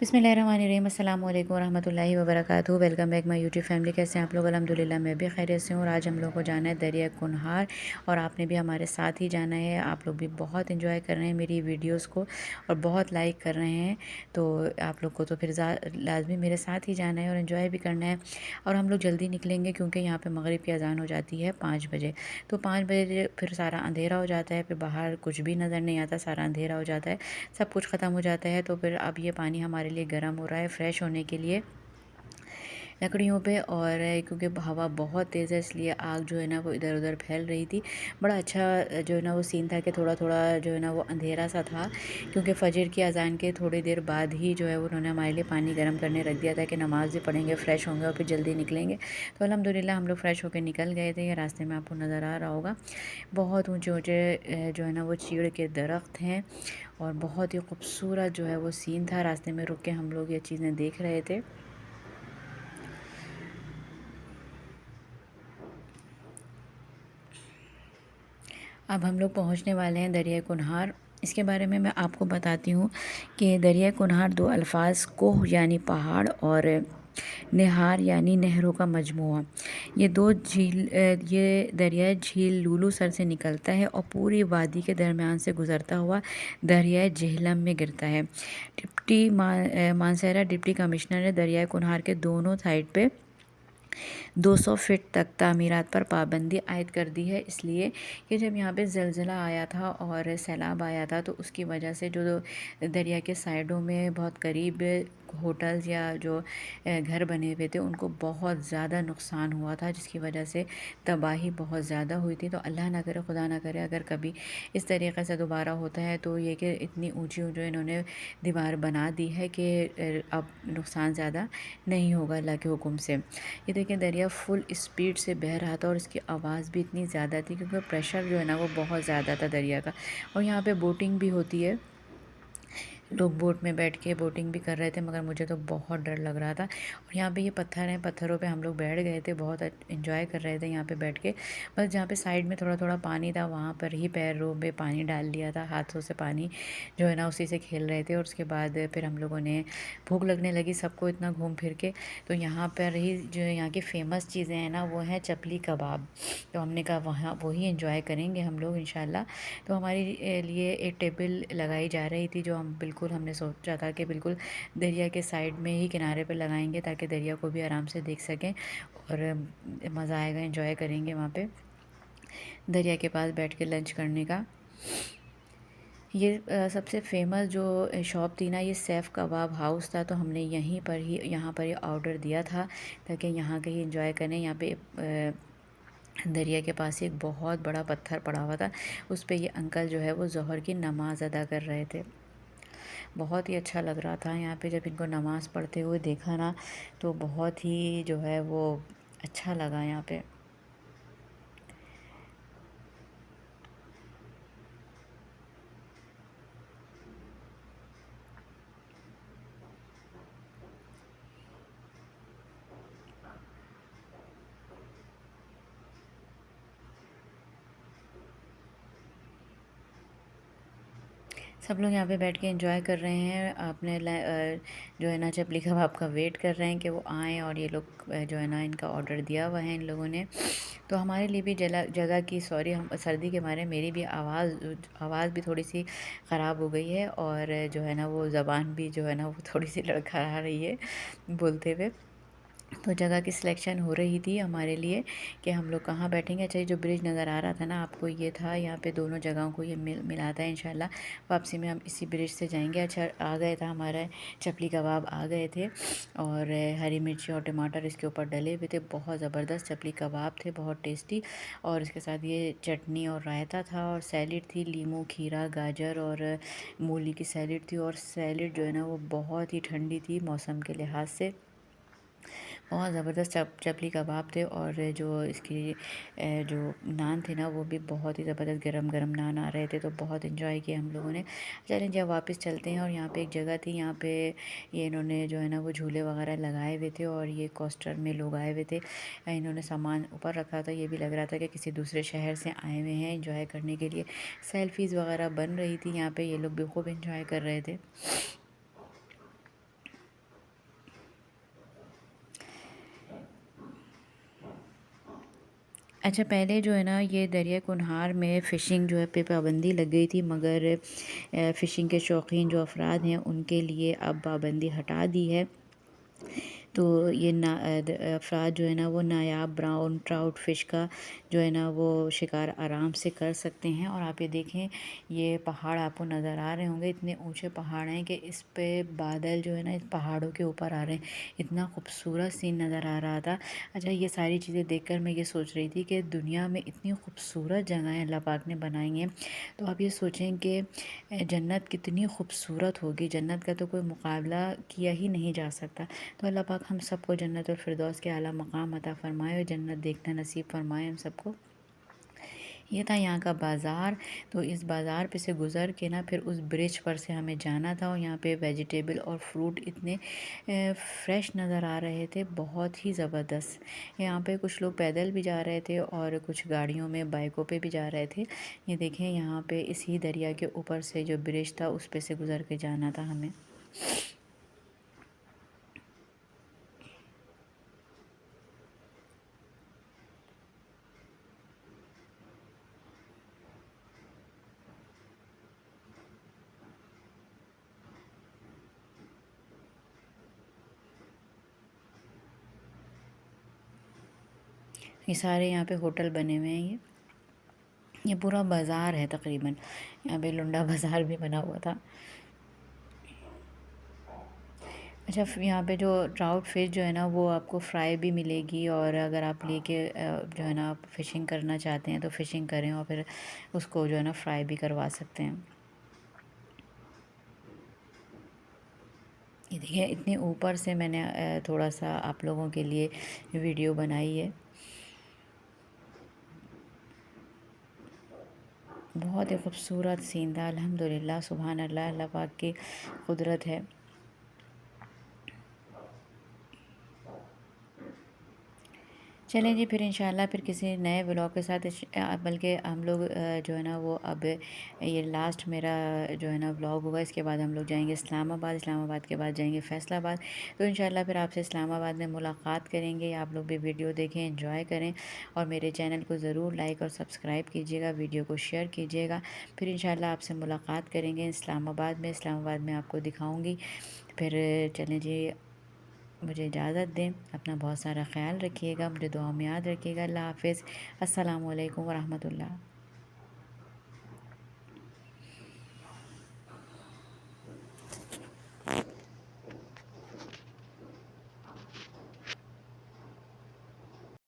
बिस्मिल्लाहिर्रहमानिर्रहीम। अस्सलाम वालेकुम रहमतुल्लाहि व बरकातुहू। Welcome back my YouTube family. कैसे हैं आप लोग? अल्हम्दुलिल्लाह मैं भी खैरियत से हूँ। और आज हम लोग को जाना है दरिया कुनहार, और आपने भी हमारे साथ ही जाना है। आप लोग भी बहुत एंजॉय कर रहे हैं मेरी वीडियोस को और बहुत लाइक कर रहे हैं, तो आप लोग को तो फिर लाजमी मेरे साथ ही जाना है और एंजॉय भी करना है। और हम लोग जल्दी निकलेंगे क्योंकि यहाँ पर मगरिब की अज़ान हो जाती है 5 बजे। तो 5 बजे फिर सारा अंधेरा हो जाता है, फिर बाहर कुछ भी नज़र नहीं आता, सारा अंधेरा हो जाता है, सब कुछ ख़त्म हो जाता है। तो फिर अब ये पानी हमारे लिए गर्म हो रहा है फ्रेश होने के लिए लकड़ियों पे। और क्योंकि हवा बहुत तेज़ है इसलिए आग जो है ना वो इधर उधर फैल रही थी। बड़ा अच्छा जो है ना वो सीन था कि थोड़ा थोड़ा जो है ना वो अंधेरा सा था, क्योंकि फ़जर की अज़ान के थोड़ी देर बाद ही जो है उन्होंने हमारे लिए पानी गर्म करने रख दिया था कि नमाज़ भी पढ़ेंगे, फ़्रेश होंगे और फिर जल्दी निकलेंगे। तो अल्हम्दुलिल्लाह हम लोग फ़्रेश होकर निकल गए थे। ये रास्ते में आपको नज़र आ रहा होगा बहुत ऊँचे ऊँचे जो है ना वो चीड़ के दरख्त हैं, और बहुत ही खूबसूरत जो है वो सीन था। रास्ते में रुक के हम लोग ये चीज़ें देख रहे थे। अब हम लोग पहुंचने वाले हैं दरिया कुनहार। इसके बारे में मैं आपको बताती हूँ कि दरिया कुनहार दो अल्फाज कोह यानी पहाड़ और निहार यानी नहरों का मजमूआ। ये दो ये दरिया झील लुलू सर से निकलता है और पूरी वादी के दरमियान से गुजरता हुआ दरिया जेहलम में गिरता है। मानसेरा डिप्टी कमिश्नर ने दरिया कुनहार के दोनों साइड पे 200 फीट तक तामीरात पर पाबंदी आयद कर दी है, इसलिए कि जब यहाँ पे ज़लज़ला आया था और सैलाब आया था तो उसकी वजह से जो दरिया के साइडों में बहुत करीब होटल्स या जो घर बने हुए थे उनको बहुत ज़्यादा नुकसान हुआ था, जिसकी वजह से तबाही बहुत ज़्यादा हुई थी। तो अल्लाह ना करे, खुदा ना करे, अगर कभी इस तरीके से दोबारा होता है तो ये कि इतनी ऊंची जो इन्होंने दीवार बना दी है कि अब नुकसान ज़्यादा नहीं होगा अल्लाह के हुक्म से। ये देखिए दरिया फुल स्पीड से बह रहा था और इसकी आवाज़ भी इतनी ज़्यादा थी क्योंकि प्रेशर जो है ना वो बहुत ज़्यादा था दरिया का। और यहाँ पे बोटिंग भी होती है, लोग बोट में बैठ के बोटिंग भी कर रहे थे, मगर मुझे तो बहुत डर लग रहा था। और यहाँ पे ये पत्थर हैं, पत्थरों पे हम लोग बैठ गए थे, बहुत एंजॉय कर रहे थे यहाँ पे बैठ के। बस जहाँ पे साइड में थोड़ा थोड़ा पानी था वहाँ पर ही पैरों में पानी डाल लिया था, हाथों से पानी जो है ना उसी से खेल रहे थे। और उसके बाद फिर हम लोगों ने, भूख लगने लगी सबको इतना घूम फिर के, तो यहाँ पर ही जो यहाँ की फ़ेमस चीज़ें हैं ना वो हैं चपली कबाब। तो हमने कहा वहाँ वही एंजॉय करेंगे हम लोग इंशाल्लाह। तो हमारे लिए एक टेबल लगाई जा रही थी, जो हम बिल्कुल हमने सोचा था कि बिल्कुल दरिया के साइड में ही किनारे पर लगाएंगे ताकि दरिया को भी आराम से देख सकें और मज़ा आएगा, एंजॉय करेंगे वहाँ पे दरिया के पास बैठ के लंच करने का। ये सबसे फेमस जो शॉप थी ना, ये सैफ़ कबाब हाउस था, तो हमने यहाँ पर ही ऑर्डर दिया था ताकि यहाँ का ही एंजॉय करें। यहाँ पे दरिया के पास ही एक बहुत बड़ा पत्थर पड़ा हुआ था, उस पे ये अंकल जो है वो ज़ोहर की नमाज़ अदा कर रहे थे। बहुत ही अच्छा लग रहा था यहाँ पे, जब इनको नमाज़ पढ़ते हुए देखा ना तो बहुत ही जो है वो अच्छा लगा यहाँ पे। सब लोग यहाँ पे बैठ के एंजॉय कर रहे हैं, अपने जो है ना चपली कबाब का वेट कर रहे हैं कि वो आएँ। और ये लोग जो है ना इनका ऑर्डर दिया हुआ है इन लोगों ने। तो हमारे लिए भी जगह की सॉरी, हम सर्दी के मारे मेरी भी आवाज़ भी थोड़ी सी ख़राब हो गई है, और जो है ना वो ज़बान भी जो है ना वो थोड़ी सी लड़खड़ा रही है बोलते हुए। तो जगह की सिलेक्शन हो रही थी हमारे लिए कि हम लोग कहाँ बैठेंगे। अच्छा, ये जो ब्रिज नज़र आ रहा था ना आपको, ये था यहाँ पे दोनों जगहों को ये मिलाता है। इंशाल्लाह वापसी में हम इसी ब्रिज से जाएंगे। अच्छा, आ गया था हमारा चपली कबाब आ गए थे, और हरी मिर्ची और टमाटर इसके ऊपर डले हुए थे। बहुत ज़बरदस्त चपली कबाब थे, बहुत टेस्टी। और इसके साथ ये चटनी और रायता था, और सैलिड थी, लीमू, खीरा, गाजर और मूली की सैलिड थी। और सैलिड जो है ना वो बहुत ही ठंडी थी मौसम के लिहाज से। बहुत ज़बरदस्त चपली कबाब थे, और जो इसकी जो नान थे ना वो भी बहुत ही ज़बरदस्त गरम गरम नान आ रहे थे, तो बहुत इन्जॉय किया हम लोगों ने। चलें जब वापस चलते हैं। और यहाँ पे एक जगह थी, यहाँ पे ये इन्होंने जो है ना वो झूले वगैरह लगाए हुए थे, और ये कोस्टर में लोग आए हुए थे, इन्होंने सामान ऊपर रखा था। ये भी लग रहा था कि किसी दूसरे शहर से आए हुए हैं इंजॉय करने के लिए। सेल्फीज़ वगैरह बन रही थी यहाँ पे, ये लोग भी खूब इंजॉय कर रहे थे। اچھا پہلے جو ہے نا یہ دریا کنہار میں فشنگ جو ہے پہ پابندی لگ گئی تھی، مگر فشنگ کے شوقین جو افراد ہیں ان کے لیے اب پابندی ہٹا دی ہے، تو یہ افراد جو ہے نا وہ نایاب براؤن ٹراؤٹ فش کا جو ہے نا وہ شکار آرام سے کر سکتے ہیں۔ اور آپ یہ دیکھیں یہ پہاڑ آپ کو نظر آ رہے ہوں گے، اتنے اونچے پہاڑ ہیں کہ اس پہ بادل جو ہے نا اس پہاڑوں کے اوپر آ رہے ہیں، اتنا خوبصورت سین نظر آ رہا تھا۔ اچھا یہ ساری چیزیں دیکھ کر میں یہ سوچ رہی تھی کہ دنیا میں اتنی خوبصورت جگہیں اللہ پاک نے بنائی ہیں، تو آپ یہ سوچیں کہ جنت کتنی خوبصورت ہوگی، جنت کا تو کوئی مقابلہ کیا ہی نہیں جا سکتا۔ تو اللہ پاک ہم سب کو جنت الفردوس کے اعلیٰ مقام عطا فرمائے اور جنت دیکھنا نصیب فرمائے ہم سب کو۔ یہ تھا یہاں کا بازار، تو اس بازار پہ سے گزر کے نا پھر اس برج پر سے ہمیں جانا تھا، اور یہاں پہ ویجیٹیبل اور فروٹ اتنے فریش نظر آ رہے تھے، بہت ہی زبردست۔ یہاں پہ کچھ لوگ پیدل بھی جا رہے تھے اور کچھ گاڑیوں میں بائکوں پہ بھی جا رہے تھے۔ یہ دیکھیں یہاں پہ اسی دریا کے اوپر سے جو برج تھا اس پہ سے گزر کے جانا تھا ہمیں۔ یہ سارے یہاں پہ ہوٹل بنے ہوئے ہیں، یہ پورا بازار ہے تقریباً، یہاں پہ لنڈا بازار بھی بنا ہوا تھا۔ اچھا یہاں پہ جو ٹراؤٹ فش جو ہے نا وہ آپ کو فرائی بھی ملے گی، اور اگر آپ لے کے جو ہے نا آپ فشنگ کرنا چاہتے ہیں تو فشنگ کریں اور پھر اس کو جو ہے نا فرائی بھی کروا سکتے ہیں۔ یہ دیکھیں اتنے اوپر سے میں نے تھوڑا سا آپ لوگوں کے لیے ویڈیو بنائی ہے، بہت ہی خوبصورت سین تھا۔ الحمدللہ، سبحان اللہ، اللہ پاک کی قدرت ہے۔ چلیں جی پھر انشاءاللہ پھر کسی نئے ولاگ کے ساتھ، بلکہ ہم لوگ جو ہے نا وہ اب یہ لاسٹ میرا جو ہے نا ولاگ ہوگا، اس کے بعد ہم لوگ جائیں گے اسلام آباد، اسلام آباد کے بعد جائیں گے فیصل آباد، تو انشاءاللہ پھر آپ سے اسلام آباد میں ملاقات کریں گے۔ آپ لوگ بھی ویڈیو دیکھیں، انجوائے کریں، اور میرے چینل کو ضرور لائک اور سبسکرائب کیجیے گا، ویڈیو کو شیئر کیجیے گا۔ پھر انشاءاللہ آپ سے ملاقات کریں گے اسلام آباد میں، اسلام آباد میں آپ کو دکھاؤں گی۔ پھر چلیں جی مجھے اجازت دیں، اپنا بہت سارا خیال رکھیے گا، مجھے دعاؤں میں یاد رکھیے گا۔ اللہ حافظ، السلام علیکم ورحمۃ اللہ۔